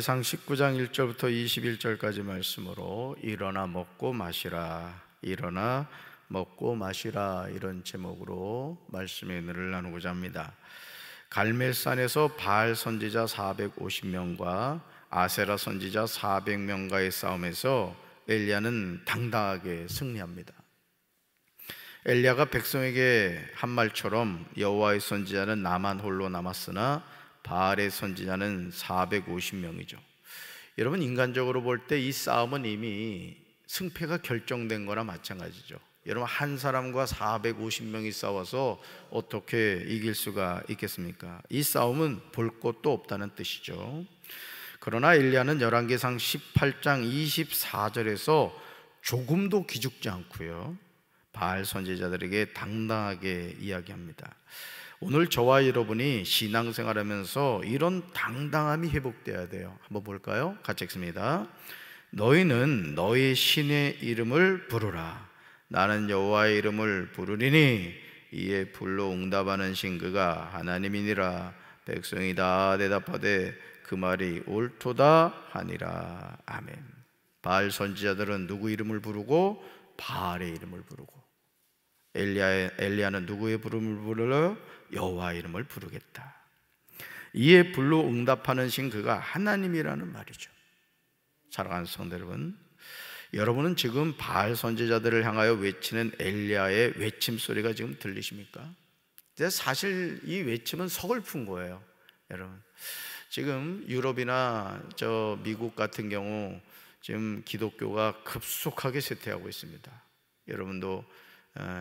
열왕기상 19장 1절부터 21절까지 말씀으로 일어나 먹고 마시라, 일어나 먹고 마시라, 이런 제목으로 말씀의 은혜를 나누고자 합니다. 갈멜산에서 바알 선지자 450명과 아세라 선지자 400명과의 싸움에서 엘리야는 당당하게 승리합니다. 엘리야가 백성에게 한 말처럼 여호와의 선지자는 나만 홀로 남았으나 바알의 선지자는 450명이죠. 여러분, 인간적으로 볼 때 이 싸움은 이미 승패가 결정된 거나 마찬가지죠. 여러분, 한 사람과 450명이 싸워서 어떻게 이길 수가 있겠습니까? 이 싸움은 볼 것도 없다는 뜻이죠. 그러나 엘리야는 열왕기상 18장 24절에서 조금도 기죽지 않고요, 바알 선지자들에게 당당하게 이야기합니다. 오늘 저와 여러분이 신앙생활하면서 이런 당당함이 회복되어야 돼요. 한번 볼까요? 같이 읽습니다. 너희는 너희 신의 이름을 부르라. 나는 여호와의 이름을 부르리니 이에 불로 응답하는 신 그가 하나님이니라. 백성이 다 대답하되 그 말이 옳도다 하니라. 아멘. 바알 선지자들은 누구 이름을 부르고? 바알의 이름을 부르고, 엘리야는 누구의 이름을 부르러? 여호와의 이름을 부르겠다. 이에 불로 응답하는 신 그가 하나님이라는 말이죠. 사랑하는 성도 여러분, 여러분은 지금 바알 선지자들을 향하여 외치는 엘리야의 외침 소리가 지금 들리십니까? 사실 이 외침은 서글픈 거예요. 여러분, 지금 유럽이나 미국 같은 경우 지금 기독교가 급속하게 쇠퇴하고 있습니다. 여러분도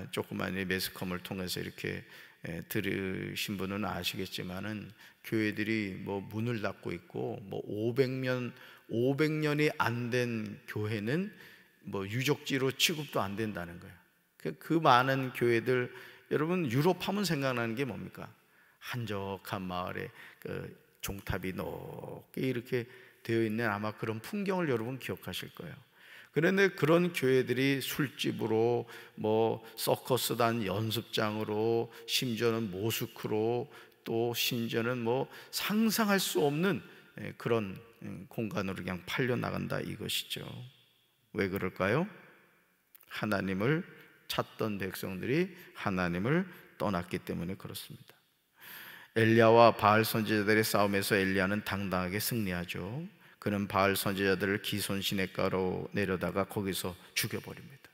조그만 매스컴을 통해서 이렇게 들으신 분은 아시겠지만은 교회들이 문을 닫고 있고 500년이 안 된 교회는 유적지로 취급도 안 된다는 거예요. 그 많은 교회들, 여러분 유럽하면 생각나는 게 뭡니까? 한적한 마을에 종탑이 높게 이렇게 되어 있는 아마 그런 풍경을 여러분 기억하실 거예요. 그런데 그런 교회들이 술집으로, 서커스단 연습장으로, 심지어는 모스크로, 또 심지어는 상상할 수 없는 그런 공간으로 그냥 팔려나간다, 이것이죠. 왜 그럴까요? 하나님을 찾던 백성들이 하나님을 떠났기 때문에 그렇습니다. 엘리야와 바알 선지자들의 싸움에서 엘리야는 당당하게 승리하죠. 그는 바알 선지자들을 기손 시냇가로 내려다가 거기서 죽여버립니다.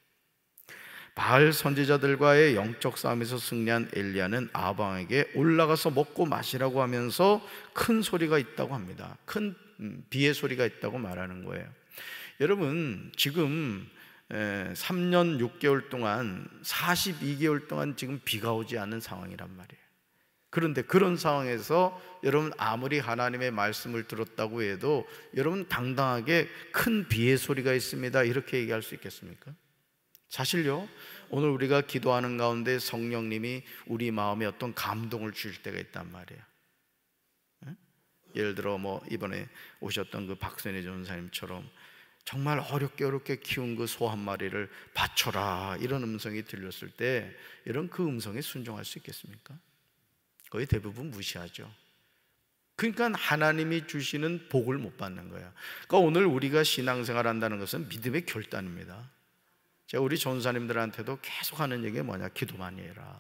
바알 선지자들과의 영적 싸움에서 승리한 엘리야는 아방에게 올라가서 먹고 마시라고 하면서 큰 소리가 있다고 합니다. 큰 비의 소리가 있다고 말하는 거예요. 여러분, 지금 3년 6개월 동안 42개월 동안 지금 비가 오지 않는 상황이란 말이에요. 그런데 그런 상황에서 여러분 아무리 하나님의 말씀을 들었다고 해도 여러분 당당하게 큰 비의 소리가 있습니다, 이렇게 얘기할 수 있겠습니까? 사실요, 오늘 우리가 기도하는 가운데 성령님이 우리 마음에 어떤 감동을 주실 때가 있단 말이에요. 예를 들어 이번에 오셨던 그 박선희 전사님처럼 정말 어렵게 키운 그 소 한 마리를 바쳐라, 이런 음성이 들렸을 때 여러분 그 음성에 순종할 수 있겠습니까? 거의 대부분 무시하죠. 그러니까 하나님이 주시는 복을 못 받는 거예요. 그러니까 오늘 우리가 신앙생활 한다는 것은 믿음의 결단입니다. 제가 우리 전사님들한테도 계속 하는 얘기가 뭐냐? 기도 많이 해라.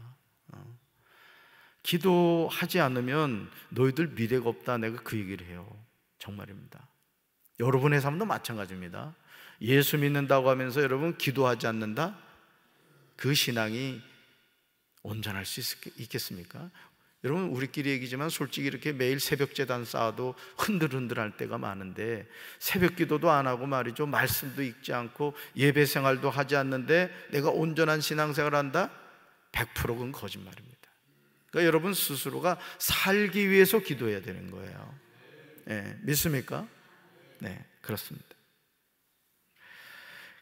기도하지 않으면 너희들 미래가 없다, 내가 그 얘기를 해요. 정말입니다. 여러분의 삶도 마찬가지입니다. 예수 믿는다고 하면서 여러분 기도하지 않는다? 그 신앙이 온전할 수 있겠습니까? 여러분, 우리끼리 얘기지만 솔직히 이렇게 매일 새벽 제단 쌓아도 흔들흔들할 때가 많은데 새벽 기도도 안 하고 말이죠, 말씀도 읽지 않고 예배 생활도 하지 않는데 내가 온전한 신앙생활을 한다? 100% 그건 거짓말입니다. 그러니까 여러분 스스로가 살기 위해서 기도해야 되는 거예요. 네, 믿습니까? 네, 그렇습니다.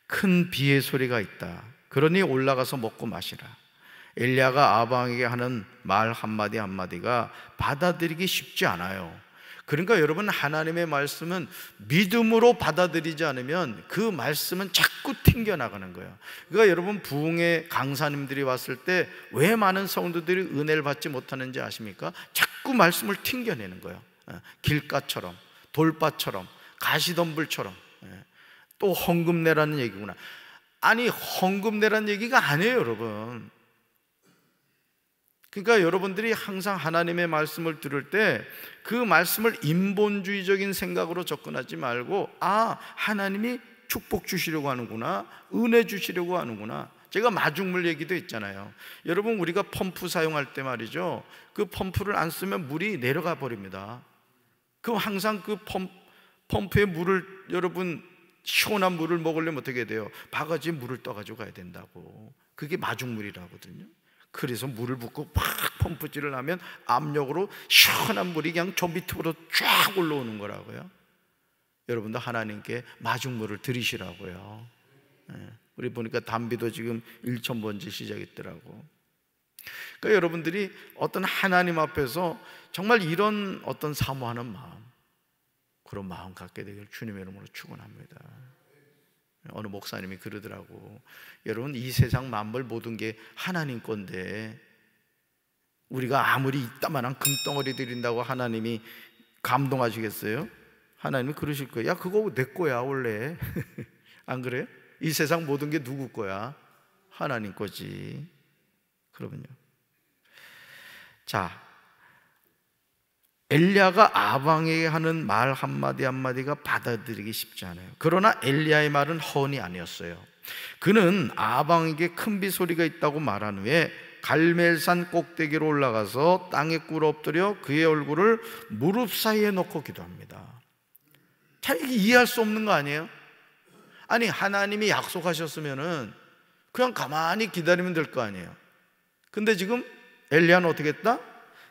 큰 비의 소리가 있다. 그러니 올라가서 먹고 마시라. 엘리야가 아방에게 하는 말 한마디 한마디가 받아들이기 쉽지 않아요. 그러니까 여러분, 하나님의 말씀은 믿음으로 받아들이지 않으면 그 말씀은 자꾸 튕겨나가는 거예요. 그러니까 여러분, 부흥의 강사님들이 왔을 때 왜 많은 성도들이 은혜를 받지 못하는지 아십니까? 자꾸 말씀을 튕겨내는 거예요. 길가처럼, 돌밭처럼 가시덤불처럼. 또 헌금 내라는 얘기구나. 아니, 헌금 내라는 얘기가 아니에요, 여러분. 그러니까 여러분들이 항상 하나님의 말씀을 들을 때 그 말씀을 인본주의적인 생각으로 접근하지 말고, 아, 하나님이 축복 주시려고 하는구나, 은혜 주시려고 하는구나. 제가 마중물 얘기도 했잖아요. 여러분, 우리가 펌프 사용할 때 말이죠, 그 펌프를 안 쓰면 물이 내려가 버립니다. 그럼 항상 그 펌프에 물을, 여러분 시원한 물을 먹으려면 어떻게 돼요? 바가지에 물을 떠가지고 가야 된다고. 그게 마중물이라 하거든요. 그래서 물을 붓고 팍 펌프질을 하면 압력으로 시원한 물이 그냥 저 밑으로 쫙 올라오는 거라고요. 여러분도 하나님께 마중물을 드리시라고요. 우리 보니까 담비도 지금 1,000번째 시작했더라고. 그러니까 여러분들이 어떤 하나님 앞에서 정말 이런 어떤 사모하는 마음, 그런 마음 갖게 되길 주님의 이름으로 축원합니다. 어느 목사님이 그러더라고. 여러분, 이 세상 만물 모든 게 하나님 건데 우리가 아무리 이따만한 금덩어리 드린다고 하나님이 감동하시겠어요? 하나님이 그러실 거예요. 야, 그거 내 거야 원래. 안 그래요? 이 세상 모든 게 누구 거야? 하나님 거지. 그러면요, 자, 엘리야가 아방에게 하는 말 한마디 한마디가 받아들이기 쉽지 않아요. 그러나 엘리야의 말은 허언이 아니었어요. 그는 아방에게 큰 비소리가 있다고 말한 후에 갈멜산 꼭대기로 올라가서 땅에 꿇어 엎드려 그의 얼굴을 무릎 사이에 놓고 기도합니다. 참, 이게 이해할 수 없는 거 아니에요? 아니, 하나님이 약속하셨으면은 그냥 가만히 기다리면 될 거 아니에요. 근데 지금 엘리야는 어떻게 했다?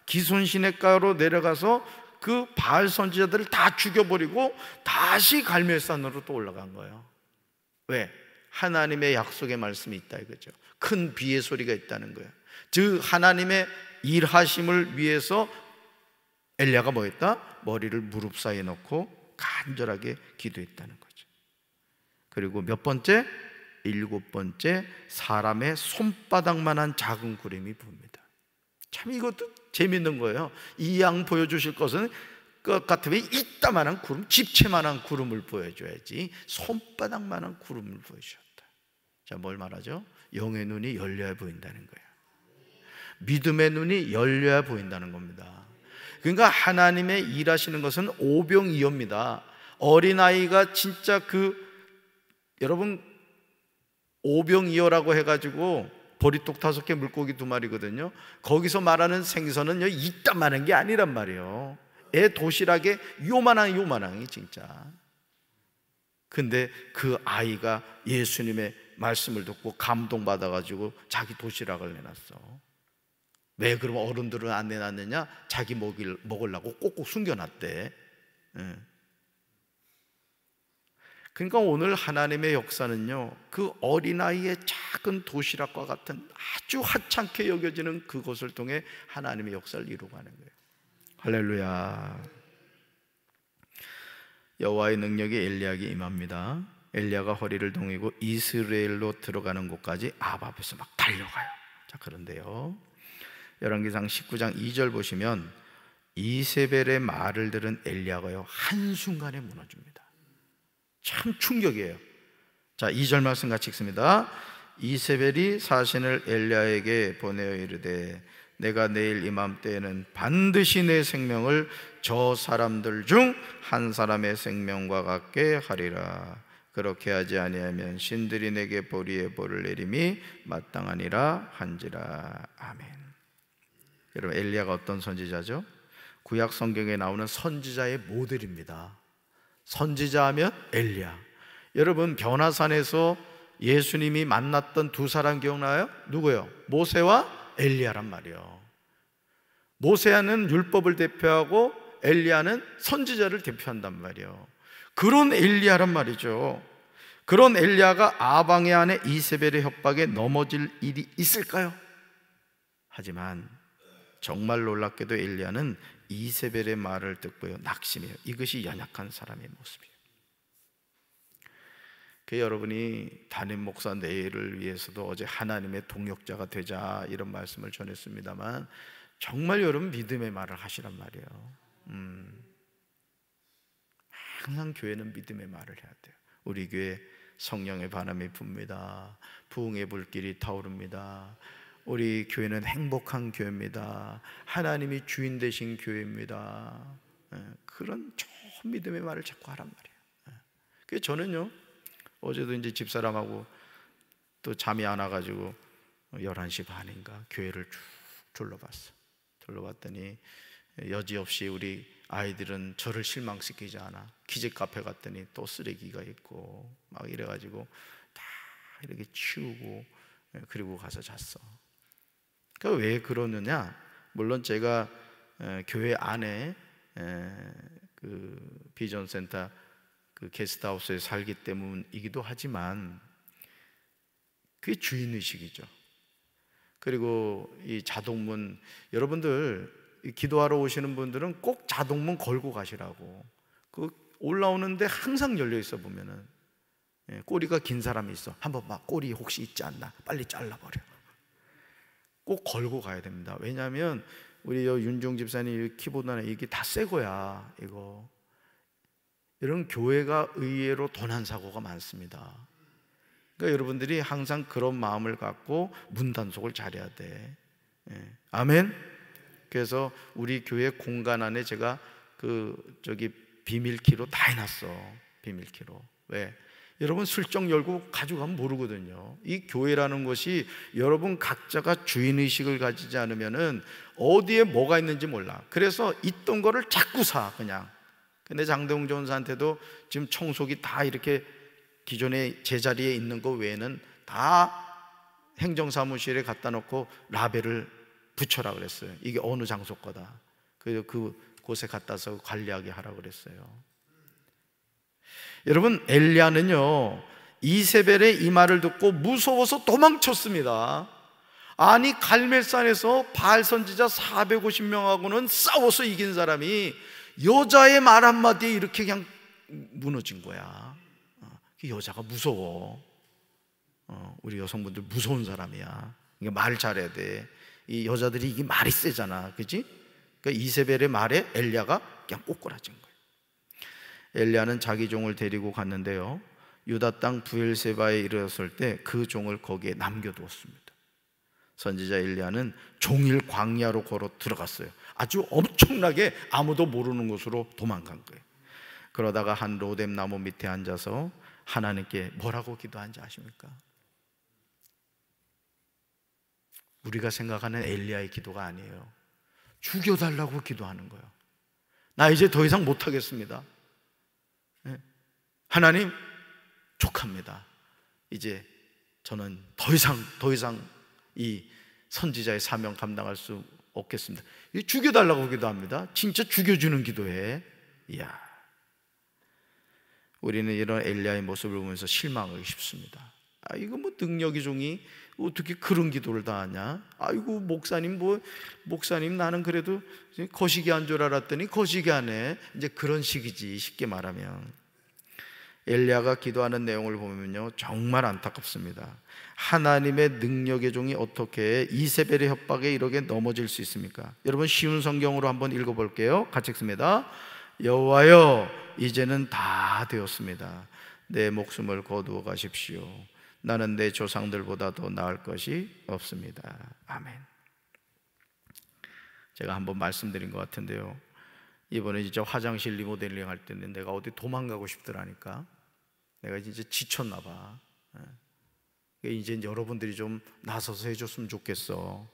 기손 시냇가로 내려가서 그 바알 선지자들을 다 죽여버리고 다시 갈멜산으로 또 올라간 거예요. 왜? 하나님의 약속의 말씀이 있다 이거죠. 큰 비의 소리가 있다는 거예요. 즉 하나님의 일하심을 위해서 엘리야가 뭐 했다? 머리를 무릎 사이에 놓고 간절하게 기도했다는 거죠. 그리고 몇 번째? 7번째, 사람의 손바닥만한 작은 구름이 부릅니다. 참, 이것도 재밌는 거예요. 이 양 보여주실 것은 것 같으면 이따만한 구름, 집채만한 구름을 보여줘야지 손바닥만한 구름을 보여주셨다. 자, 뭘 말하죠? 영의 눈이 열려야 보인다는 거예요. 믿음의 눈이 열려야 보인다는 겁니다. 그러니까 하나님의 일하시는 것은 오병이어입니다. 어린아이가 진짜 여러분 오병이어라고 해가지고 보리떡 5개, 물고기 2마리거든요. 거기서 말하는 생선은요, 이따만한 게 아니란 말이에요. 애 도시락에 요만한 진짜. 근데 그 아이가 예수님의 말씀을 듣고 감동받아가지고 자기 도시락을 내놨어. 왜 그럼 어른들은 안 내놨느냐? 자기 먹으려고 꼭꼭 숨겨놨대. 그러니까 오늘 하나님의 역사는요, 그 어린아이의 작은 도시락과 같은 아주 하찮게 여겨지는 그것을 통해 하나님의 역사를 이루어가는 거예요. 할렐루야. 여호와의 능력이 엘리야에게 임합니다. 엘리야가 허리를 동이고 이스라엘로 들어가는 곳까지 아합 앞에서 막 달려가요. 자, 그런데요, 열왕기상 19장 2절 보시면 이세벨의 말을 들은 엘리야가요, 한순간에 무너집니다. 참 충격이에요. 자, 2절 말씀 같이 읽습니다. 이세벨이 사신을 엘리야에게 보내어 이르되 내가 내일 이맘때에는 반드시 내 생명을 저 사람들 중 한 사람의 생명과 같게 하리라. 그렇게 하지 아니하면 신들이 내게 보리에 볼을 내림이 마땅하니라 한지라. 아멘. 여러분, 엘리야가 어떤 선지자죠? 구약 성경에 나오는 선지자의 모델입니다. 선지자 하면 엘리야. 여러분, 변화산에서 예수님이 만났던 2사람 기억나요? 누구요? 모세와 엘리야란 말이에요. 모세는 율법을 대표하고 엘리야는 선지자를 대표한단 말이에요. 그런 엘리야란 말이죠. 그런 엘리야가 아방의 아내 이세벨의 협박에 넘어질 일이 있을까요? 하지만 정말 놀랍게도 엘리야는 이세벨의 말을 듣고요, 낙심해요. 이것이 연약한 사람의 모습이에요. 그 여러분이 담임 목사 내일을 위해서도 어제 하나님의 동역자가 되자 이런 말씀을 전했습니다만 정말 여러분 믿음의 말을 하시란 말이에요. 항상 교회는 믿음의 말을 해야 돼요. 우리 교회 성령의 바람이 붑니다. 부흥의 불길이 타오릅니다. 우리 교회는 행복한 교회입니다. 하나님이 주인 되신 교회입니다. 그런 좋은 믿음의 말을 자꾸 하란 말이에요. 그래서 저는요, 어제도 이제 집사람하고 또 잠이 안 와가지고 11시 반인가 교회를 쭉 둘러봤더니 여지없이 우리 아이들은 저를 실망시키지 않아. 키즈 카페 갔더니 또 쓰레기가 있고 막 이래가지고 다 이렇게 치우고 그리고 가서 잤어. 그러니까 왜 그러느냐? 물론 제가 교회 안에 그 비전센터 그 게스트하우스에 살기 때문이기도 하지만 그게 주인의식이죠. 그리고 이 자동문, 여러분들 기도하러 오시는 분들은 꼭 자동문 걸고 가시라고. 그 올라오는데 항상 열려 있어 보면은 꼬리가 긴 사람이 있어. 한번 막 꼬리 혹시 있지 않나 빨리 잘라버려. 꼭 걸고 가야 됩니다. 왜냐하면 우리 윤종 집사님 키보드나 이게 다 새 거야. 이거 이런 교회가 의외로 도난 사고가 많습니다. 그러니까 여러분들이 항상 그런 마음을 갖고 문 단속을 잘해야 돼. 아멘. 그래서 우리 교회 공간 안에 제가 비밀키로 다 해놨어. 비밀키로. 왜? 여러분 슬쩍 열고 가져가면 모르거든요. 이 교회라는 것이 여러분 각자가 주인의식을 가지지 않으면은 어디에 뭐가 있는지 몰라. 그래서 있던 거를 자꾸 사 그냥. 근데 장대웅 전사한테도 지금 청소기 다 이렇게 기존에 제자리에 있는 거 외에는 다 행정사무실에 갖다 놓고 라벨을 붙여라 그랬어요. 이게 어느 장소 거다. 그래서 그곳에 갖다서 관리하게 하라 그랬어요. 여러분, 엘리야는요 이세벨의 이 말을 듣고 무서워서 도망쳤습니다. 아니 갈멜산에서 바알 선지자 450명하고는 싸워서 이긴 사람이 여자의 말 한마디에 이렇게 그냥 무너진 거야. 여자가 무서워. 우리 여성분들 무서운 사람이야. 그러니까 말 잘해야 돼. 이 여자들이 이게 말이 세잖아, 그렇지? 그러니까 이세벨의 말에 엘리야가 그냥 꼬꾸라진 거예요. 엘리야는 자기 종을 데리고 갔는데요, 유다 땅 브엘세바에 이르렀을 때 그 종을 거기에 남겨두었습니다. 선지자 엘리야는 종일 광야로 걸어 들어갔어요. 아주 엄청나게 아무도 모르는 곳으로 도망간 거예요. 그러다가 한 로뎀 나무 밑에 앉아서 하나님께 뭐라고 기도한지 아십니까? 우리가 생각하는 엘리야의 기도가 아니에요. 죽여달라고 기도하는 거예요. 나 이제 더 이상 못하겠습니다. 하나님 족합니다. 이제 저는 더 이상 이 선지자의 사명 감당할 수 없겠습니다. 죽여달라고 기도합니다. 진짜 죽여주는 기도해. 이야, 우리는 이런 엘리야의 모습을 보면서 실망하기 쉽습니다. 이거 뭐 능력이 종이 어떻게 그런 기도를 다 하냐? 아이고 목사님 나는 그래도 거시기 한 줄 알았더니 거시기 하네. 이제 그런 식이지, 쉽게 말하면. 엘리야가 기도하는 내용을 보면요 정말 안타깝습니다. 하나님의 능력의 종이 어떻게 이세벨의 협박에 이렇게 넘어질 수 있습니까? 여러분 쉬운 성경으로 한번 읽어볼게요. 같이 읽습니다. 여호와여, 이제는 다 되었습니다. 내 목숨을 거두어 가십시오. 나는 내 조상들보다 더 나을 것이 없습니다. 아멘. 제가 한번 말씀드린 것 같은데요, 이번에 진짜 화장실 리모델링 할 때는 내가 어디 도망가고 싶더라니까. 내가 진짜 지쳤나 봐. 이제 여러분들이 좀 나서서 해줬으면 좋겠어.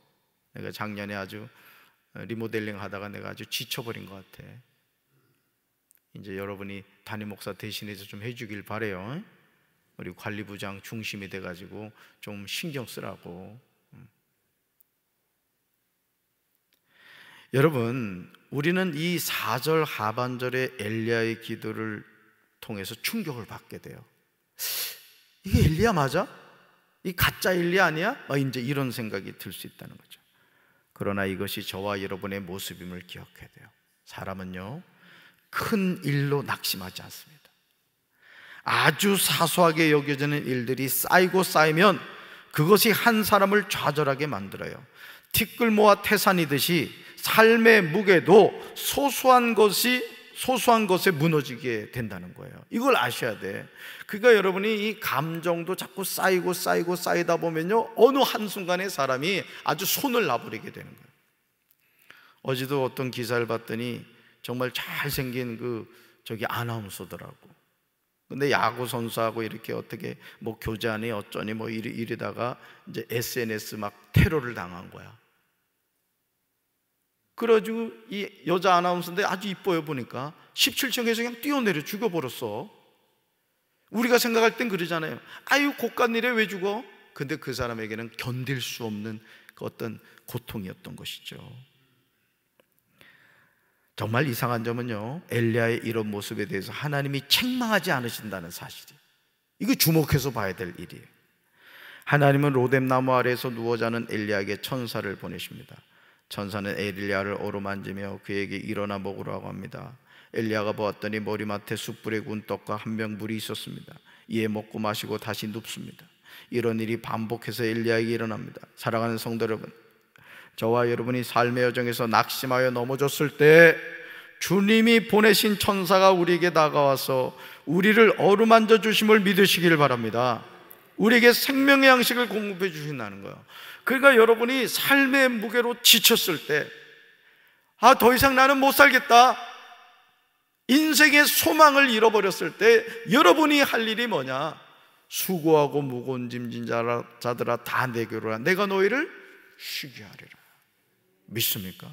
내가 작년에 아주 리모델링 하다가 내가 아주 지쳐버린 것 같아. 이제 여러분이 담임 목사 대신해서 좀 해주길 바래요. 우리 관리부장 중심이 돼가지고 좀 신경 쓰라고. 여러분, 우리는 이 4절 하반절의 엘리야의 기도를 통해서 충격을 받게 돼요. 이게 엘리야 맞아? 이 가짜 엘리야 아니야? 이제 이런 생각이 들 수 있다는 거죠. 그러나 이것이 저와 여러분의 모습임을 기억해야 돼요. 사람은요 큰 일로 낙심하지 않습니다. 아주 사소하게 여겨지는 일들이 쌓이고 쌓이면 그것이 한 사람을 좌절하게 만들어요. 티끌 모아 태산이듯이 삶의 무게도 소소한 것이 소소한 것에 무너지게 된다는 거예요. 이걸 아셔야 돼. 그러니까 여러분이 이 감정도 자꾸 쌓이다 보면요, 어느 한순간에 사람이 아주 손을 놔버리게 되는 거예요. 어제도 어떤 기사를 봤더니 정말 잘생긴 저기 아나운서더라고. 근데 야구 선수하고 이렇게 어떻게 뭐 교제하니 어쩌니 뭐 이러다가 이제 SNS 막 테러를 당한 거야. 그래가지고 이 여자 아나운서인데 아주 이뻐요. 보니까 17층에서 그냥 뛰어내려 죽여버렸어. 우리가 생각할 땐 그러잖아요. 아유, 고간 일에 왜 죽어? 근데 그 사람에게는 견딜 수 없는 그 어떤 고통이었던 것이죠. 정말 이상한 점은요, 엘리야의 이런 모습에 대해서 하나님이 책망하지 않으신다는 사실이에요. 이거 주목해서 봐야 될 일이에요. 하나님은 로뎀나무 아래에서 누워 자는 엘리야에게 천사를 보내십니다. 천사는 엘리야를 어루만지며 그에게 일어나 먹으라고 합니다. 엘리야가 보았더니 머리맡에 숯불에 구운 떡과 한 병 물이 있었습니다. 이에 먹고 마시고 다시 눕습니다. 이런 일이 반복해서 엘리야에게 일어납니다. 사랑하는 성도 여러분, 저와 여러분이 삶의 여정에서 낙심하여 넘어졌을 때 주님이 보내신 천사가 우리에게 다가와서 우리를 어루만져 주심을 믿으시기를 바랍니다. 우리에게 생명의 양식을 공급해 주신다는 거예요. 그러니까 여러분이 삶의 무게로 지쳤을 때, 더 이상 나는 못 살겠다, 인생의 소망을 잃어버렸을 때 여러분이 할 일이 뭐냐? 수고하고 무거운 짐진 자들아 다 내게로 오라. 내가 너희를 쉬게 하리라. 믿습니까?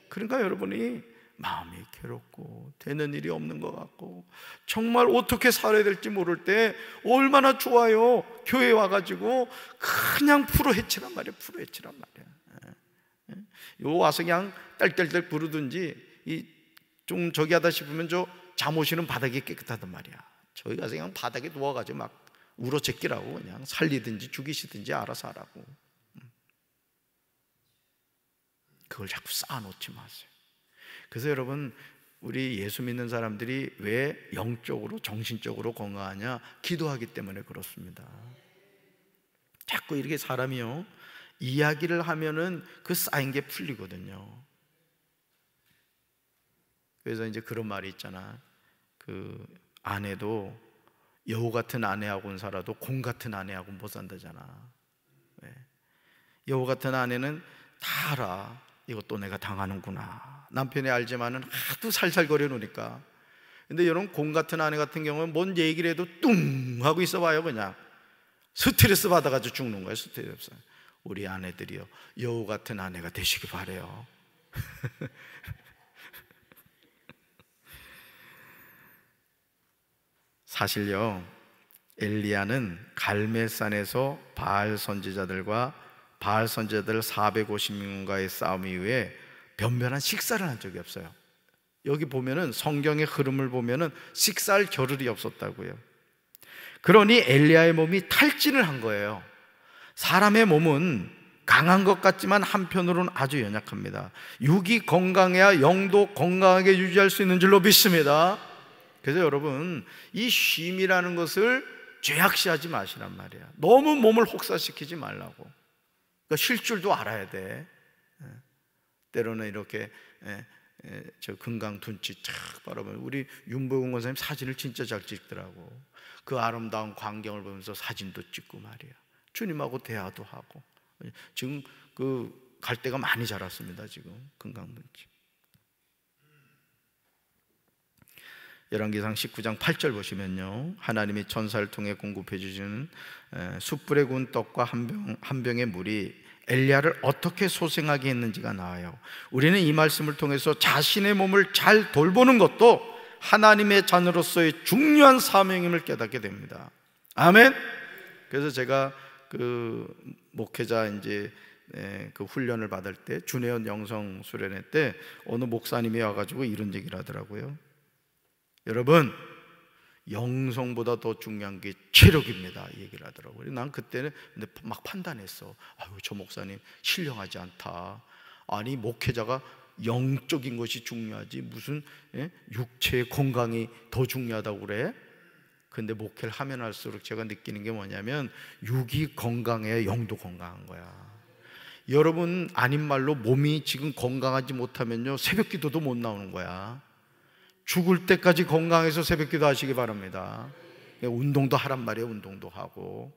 그러니까 여러분이 마음이 괴롭고 되는 일이 없는 것 같고 정말 어떻게 살아야 될지 모를 때 얼마나 좋아요. 교회에 와가지고 그냥 프로헤치란 말이에요. 프로헤치란 말이에요. 요 와서 그냥 딸딸딸 부르든지 좀 저기 하다 싶으면 저 잠옷이는 바닥이 깨끗하단 말이야. 저희 가서 그냥 바닥에 누워가지고 막 울어제끼라고, 그냥 살리든지 죽이시든지 알아서 하라고. 그걸 자꾸 쌓아놓지 마세요. 그래서 여러분, 우리 예수 믿는 사람들이 왜 영적으로 정신적으로 건강하냐? 기도하기 때문에 그렇습니다. 자꾸 이렇게 사람이요, 이야기를 하면은 그 쌓인 게 풀리거든요. 그래서 이제 그런 말이 있잖아. 그 아내도 여우 같은 아내하고는 살아도 공 같은 아내하고는 못 산다잖아. 네. 여우 같은 아내는 다 알아. 이것도 내가 당하는구나. 남편이 알지만은 하도 살살거려 놓으니까. 근데 여러분, 공 같은 아내 같은 경우는 뭔 얘기를 해도 뚱 하고 있어봐요. 그냥 스트레스 받아가지고 죽는 거예요. 스트레스. 우리 아내들이요, 여우 같은 아내가 되시기 바래요. 사실요, 엘리야는 갈멜산에서 바알 선지자들 450명과의 싸움 이후에 변변한 식사를 한 적이 없어요. 여기 보면은 성경의 흐름을 보면은 식사할 겨를이 없었다고요. 그러니 엘리야의 몸이 탈진을 한 거예요. 사람의 몸은 강한 것 같지만 한편으로는 아주 연약합니다. 육이 건강해야 영도 건강하게 유지할 수 있는 줄로 믿습니다. 그래서 여러분, 이 쉼이라는 것을 죄악시하지 마시란 말이야. 너무 몸을 혹사시키지 말라고. 그러니까 쉴 줄도 알아야 돼. 때로는 이렇게 저 금강 둔치 쫙 바라보면, 우리 윤보경 권사님 사진을 진짜 잘 찍더라고. 그 아름다운 광경을 보면서 사진도 찍고 말이야. 주님하고 대화도 하고. 지금 그 갈대가 많이 자랐습니다. 지금 금강 둔치. 열왕기상 19장 8절 보시면요, 하나님이 천사를 통해 공급해 주시는 숯불에 구운 떡과 한 병의 물이 엘리야를 어떻게 소생하게 했는지가 나와요. 우리는 이 말씀을 통해서 자신의 몸을 잘 돌보는 것도 하나님의 자녀로서의 중요한 사명임을 깨닫게 됩니다. 아멘. 그래서 제가 그 목회자 이제 그 훈련을 받을 때, 준혜원 영성 수련회 때 어느 목사님이 와가지고 이런 얘기를 하더라고요. 여러분, 영성보다 더 중요한 게 체력입니다, 이 얘기를 하더라고요. 난 그때는 근데 막 판단했어. 아유, 저 목사님 신령하지 않다. 아니, 목회자가 영적인 것이 중요하지 무슨 육체의 건강이 더 중요하다고 그래? 근데 목회를 하면 할수록 제가 느끼는 게 뭐냐면, 육이 건강해야 영도 건강한 거야. 여러분, 아닌 말로 몸이 지금 건강하지 못하면요, 새벽 기도도 못 나오는 거야. 죽을 때까지 건강해서 새벽기도 하시기 바랍니다. 운동도 하란 말이에요. 운동도 하고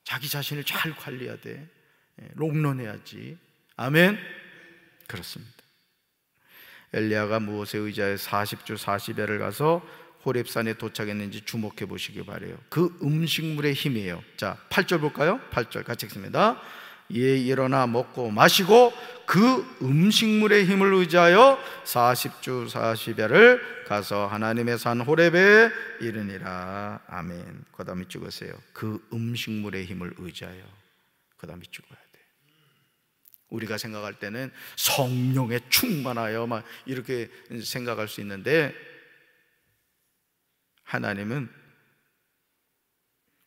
자기 자신을 잘 관리해야 돼. 롱런해야지. 아멘. 그렇습니다. 엘리야가 무엇에 의지하여 40주 40야를 가서 호렙산에 도착했는지 주목해 보시기 바래요. 그 음식물의 힘이에요. 자, 8절 볼까요? 8절 같이 읽습니다. 예, 일어나 먹고 마시고 그 음식물의 힘을 의지하여 40주 40야를 가서 하나님의 산 호렙에 이르니라. 아멘. 그 다음에 찍으세요. 그 음식물의 힘을 의지하여. 그 다음에 찍어야 돼. 우리가 생각할 때는 성령에 충만하여 막 이렇게 생각할 수 있는데, 하나님은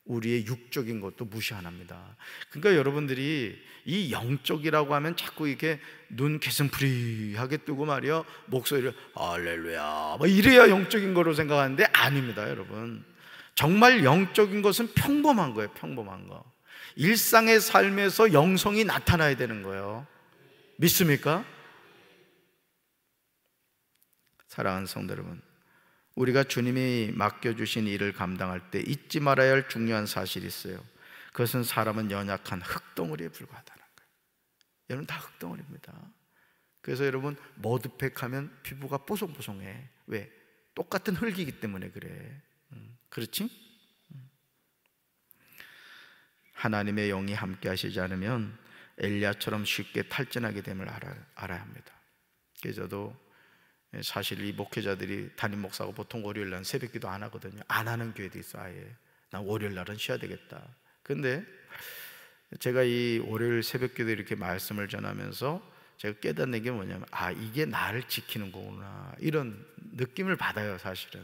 우리의 육적인 것도 무시 안 합니다. 그러니까 여러분들이 이 영적이라고 하면 자꾸 이렇게 눈 개슴푸리하게 뜨고 말이요, 목소리를 할렐루야 뭐 이래야 영적인 거로 생각하는데 아닙니다. 여러분, 정말 영적인 것은 평범한 거예요. 평범한 거. 일상의 삶에서 영성이 나타나야 되는 거예요. 믿습니까? 사랑하는 성도 여러분, 우리가 주님이 맡겨주신 일을 감당할 때 잊지 말아야 할 중요한 사실이 있어요. 그것은 사람은 연약한 흙덩어리에 불과하다는 거예요. 여러분, 다 흙덩어리입니다. 그래서 여러분, 머드팩 하면 피부가 뽀송뽀송해. 왜? 똑같은 흙이기 때문에 그래. 그렇지? 하나님의 영이 함께 하시지 않으면 엘리야처럼 쉽게 탈진하게 됨을 알아야 합니다. 그래서 저도 사실 이 목회자들이, 담임 목사가 보통 월요일날 새벽기도 안 하거든요. 안 하는 교회도 있어. 아예 난 월요일날은 쉬어야 되겠다. 근데 제가 이 월요일 새벽기도 이렇게 말씀을 전하면서 제가 깨닫는 게 뭐냐면, 아, 이게 나를 지키는 거구나, 이런 느낌을 받아요. 사실은.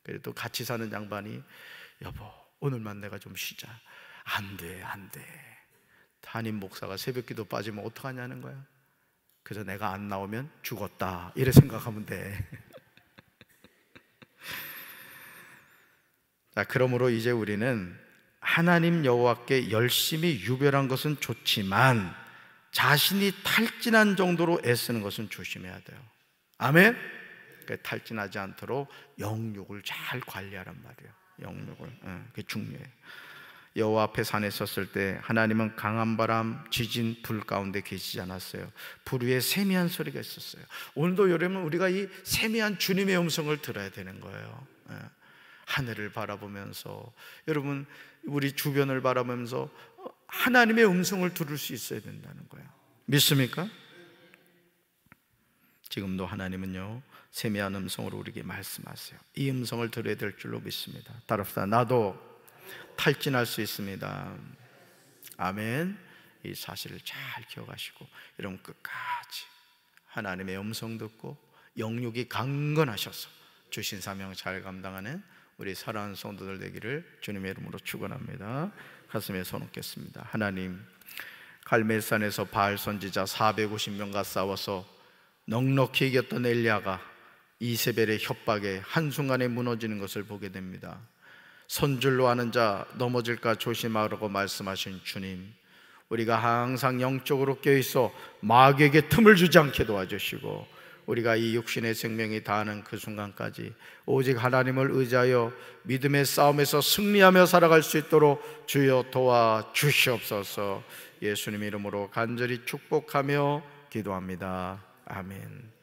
그래도 같이 사는 양반이, 여보 오늘만 내가 좀 쉬자. 안 돼, 안 돼. 담임 목사가 새벽기도 빠지면 어떡하냐는 거야. 그래서 내가 안 나오면 죽었다, 이래 생각하면 돼. 자, 그러므로 이제 우리는 하나님 여호와께 열심히 유별한 것은 좋지만 자신이 탈진한 정도로 애쓰는 것은 조심해야 돼요. 아멘. 그러니까 탈진하지 않도록 영육을 잘 관리하란 말이에요. 영육을. 그게 중요해요. 여호와 앞에 산에 섰을 때 하나님은 강한 바람, 지진, 불 가운데 계시지 않았어요. 불 위에 세미한 소리가 있었어요. 오늘도 여러분, 우리가 이 세미한 주님의 음성을 들어야 되는 거예요. 하늘을 바라보면서, 여러분 우리 주변을 바라보면서 하나님의 음성을 들을 수 있어야 된다는 거예요. 믿습니까? 지금도 하나님은요, 세미한 음성으로 우리에게 말씀하세요. 이 음성을 들어야 될 줄로 믿습니다. 따라합시다. 나도 탈진할 수 있습니다. 아멘. 이 사실을 잘 기억하시고 여러분 끝까지 하나님의 음성 듣고 영육이 강건하셔서 주신 사명 잘 감당하는 우리 사랑하는 성도들 되기를 주님의 이름으로 축원합니다. 가슴에 손 얹겠습니다. 하나님, 갈멜산에서 바알 선지자 450명과 싸워서 넉넉히 이겼던 엘리야가 이세벨의 협박에 한순간에 무너지는 것을 보게 됩니다. 선줄로 하는 자 넘어질까 조심하라고 말씀하신 주님, 우리가 항상 영적으로 깨어있어 마귀에게 틈을 주지 않게 도와주시고 우리가 이 육신의 생명이 다하는 그 순간까지 오직 하나님을 의지하여 믿음의 싸움에서 승리하며 살아갈 수 있도록 주여 도와주시옵소서. 예수님 이름으로 간절히 축복하며 기도합니다. 아멘.